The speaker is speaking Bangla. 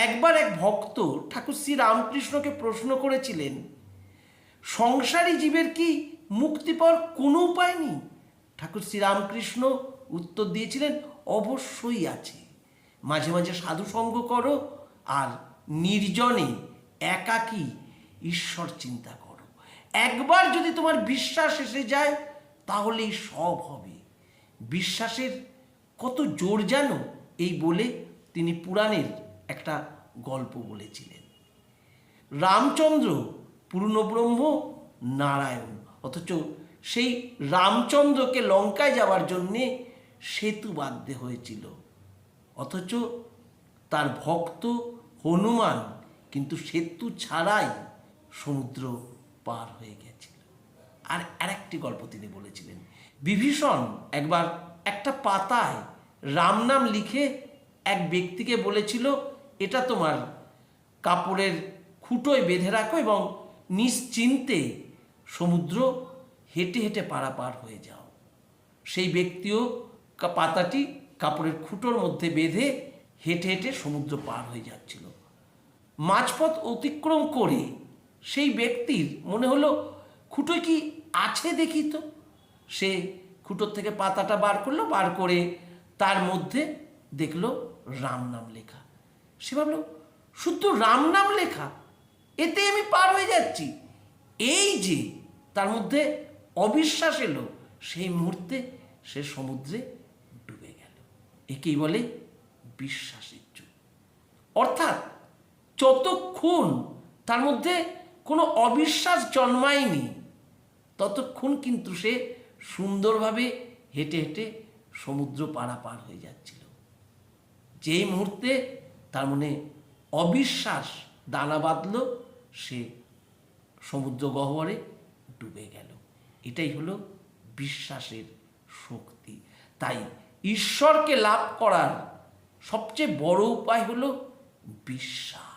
একবার এক ভক্ত ঠাকুর শ্রী রামকৃষ্ণকে প্রশ্ন করেছিলেন, সংসারী জীবের কি মুক্তি পাওয়ার কোনো উপায় নেই? ঠাকুর শ্রী রামকৃষ্ণ উত্তর দিয়েছিলেন, অবশ্যই আছে। মাঝে মাঝে সাধু সঙ্গ করো আর নির্জনে একাকী ঈশ্বর চিন্তা করো। একবার যদি তোমার বিশ্বাস এসে যায় তাহলেই সব হবে। বিশ্বাসের কত জোর জানো, এই বলে তিনি পুরাণের একটা গল্প বলেছিলেন। রামচন্দ্র পূর্ণব্রহ্ম নারায়ণ, অথচ সেই রামচন্দ্রকে লঙ্কায় যাওয়ার জন্যে সেতু বাঁধতে হয়েছিল, অথচ তার ভক্ত হনুমান কিন্তু সেতু ছাড়াই সমুদ্র পার হয়ে গেছিল। আর আরেকটি গল্প তিনি বলেছিলেন, বিভীষণ একবার একটা পাতায় রাম নাম লিখে এক ব্যক্তিকে বলেছিল, এটা তোমার কাপড়ের খুঁটোয় বেঁধে রাখো এবং নিশ্চিন্তে সমুদ্র হেঁটে হেঁটে পারাপার হয়ে যাও। সেই ব্যক্তিও পাতাটি কাপড়ের খুঁটোর মধ্যে বেঁধে হেঁটে হেঁটে সমুদ্র পার হয়ে যাচ্ছিল। মাঝপথ অতিক্রম করে সেই ব্যক্তির মনে হলো, খুঁটোয় কি আছে দেখি তো। সে খুঁটোর থেকে পাতাটা বার করলো, বার করে তার মধ্যে দেখলো রাম নাম লেখা। সে ভাবলো, শুধু রাম নাম লেখা, এতে আমি পার হয়ে যাচ্ছি। এই যে তার মধ্যে অবিশ্বাস এলো, সেই মুহূর্তে সে সমুদ্রে ডুবে গেল। একেই বলে বিশ্বাসের যুগ। অর্থাৎ যতক্ষণ তার মধ্যে কোনো অবিশ্বাস জন্মায়নি ততক্ষণ কিন্তু সে সুন্দরভাবে হেঁটে হেঁটে সমুদ্র পারাপার হয়ে যাচ্ছিল। যেই মুহূর্তে তার মনে অবিশ্বাস দানা বাঁধল, সে সমুদ্র গহ্বরে ডুবে গেল। এটাই হলো বিশ্বাসের শক্তি। তাই ঈশ্বরকে লাভ করার সবচেয়ে বড় উপায় হলো বিশ্বাস।